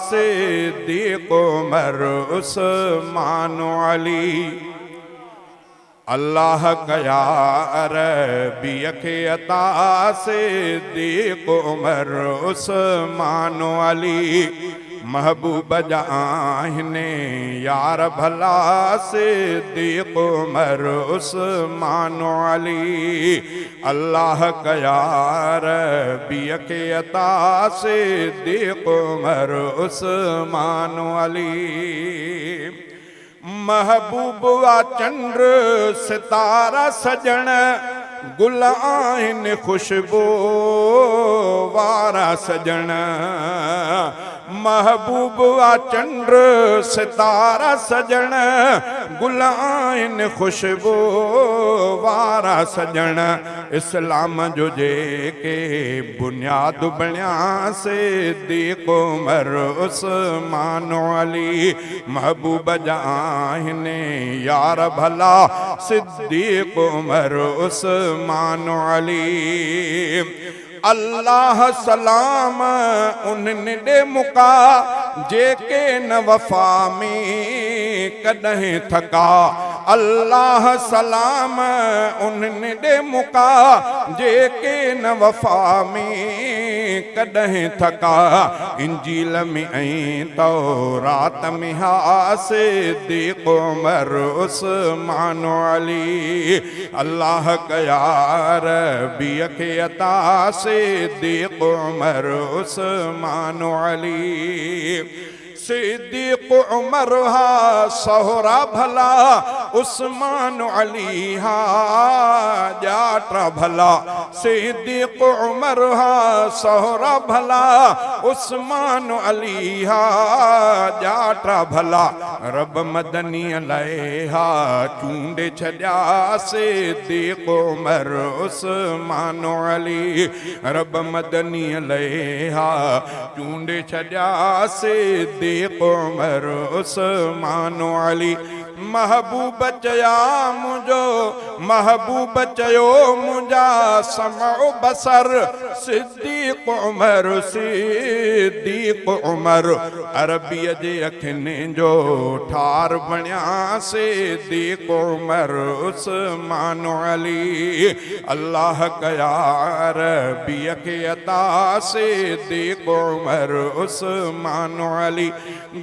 सिद्दीक़ उमर उस्मान अली। अल्लाह कया अरबी खे अता सिद्दीक़ उमर उस्मान अली। महबूब जा आहिनि यार भला सिद्दीक़ उमर उस्मान अली। अल्लाह कया अरबी खे अता सिद्दीक़ उमर उस्मान अली। महबूब वा चंद्र सितारा सजण गुल आहिनि खुशबू वारा सजण। महबूब वा चंद्र सितारा सजण गुल आहिनि खुशबू वारा सजण। इस्लाम जो जेके बुनियाद बणिया सिद्दीक़ उमर उस्मान अली। महबूब जा आहिनि यार भला सिद्दीक़ उमर उस्मान अली। अल्लाह सलाम उन्हनि ॾे मुका जेके न वफ़ा में कॾहिं थका। अल्लाह सलाम उन्हनि ॾे मुका जेके न वफ़ा में कॾहिं थका। इंजील में ऐं तौरात में हा सिद्दीक़ उमर उस्मान अली। अल्लाह कया अरबी खे अता सिद्दीक़ उमर उस्मान अली। सिद्दीक़ उमर हा सोहरा भला उस्मान अली हा जाटा भला। सिद्दीक़ उमर हा सोहरा भला उस्मान अली हा जाटा भला। रब मदनी लाए हा चूंडे छॾिया सिद्दीक़ उमर उस्मान अली। रब मदनी लाए हा चूंडे छॾिया सिद्दीक़ उमर उस्मान अली। महबूब चया मुझो महबूब चयो मुझा समो बसर सिद्दीक़ उमर सिद्दीक़ उमर। अरबी जे अखियुनि जो ठार बणिया सिद्दीक़ उमर उस्मान अली। अल्लाह कया अरबी खे अता सिद्दीक़ उमर उस्मान अली।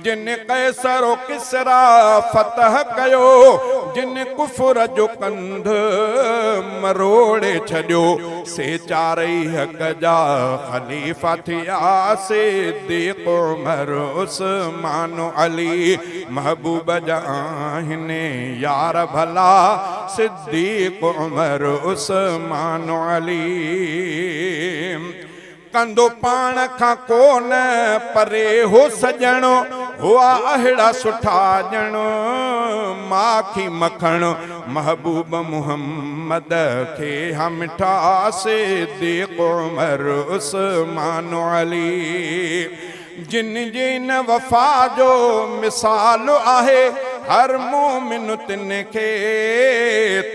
जिन कैसर किसरा फतह कयो जिन कुफर जो कंध मरोड़े छॾियो से चारई हक़ जा ख़लीफ़ा थिया सिद्दीक़ उमर उस्मान अली। महबूब जा आहिनि यार भला सिद्दीक़ उमर उस्मान अली। कंदो पाण खां कोन परे हो सजणो हुआ अहिड़ा सुठा ॼण माखी मखण। महबूब मुहम्मद खे मिठा सिद्दीक़ उमर उस्मान अली। जिन जे न वफ़ा जो मिसाल आहे हर मोमिन तिन खे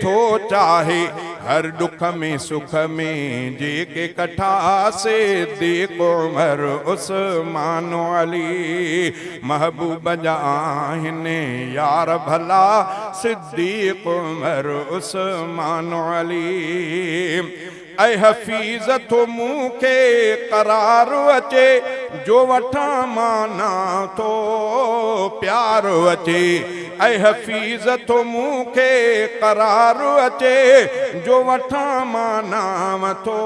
थो चाहे। हर दुख में सुख में जेके कठा सिद्दीक़ उमर उस्मान अली। महबूब जा आहिनि यार भला सिद्दीक़ उमर उस्मान अली। ऐ हफ़ीज़ तो मूंखे करार अचे जो वठा माना तो प्यार अचे। ऐ हफ़ीज़ तो मूंखे करार अचे जो वठा माना तो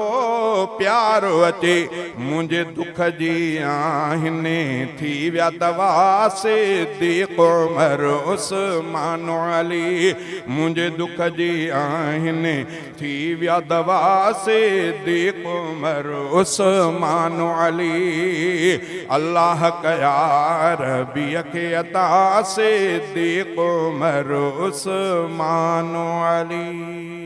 प्यार अचे। मुंहिंजे दुख जी आहिनि थी विया दवा सिद्दीक़ उमर उस्मान अली। मुंहिंजे दुख जी आहिनि थी विया दवा सिद्दीक़ उमर उस्मान अली। अल्लाह कया अरबी खे अता सिद्दीक़ उमर उस्मान अली।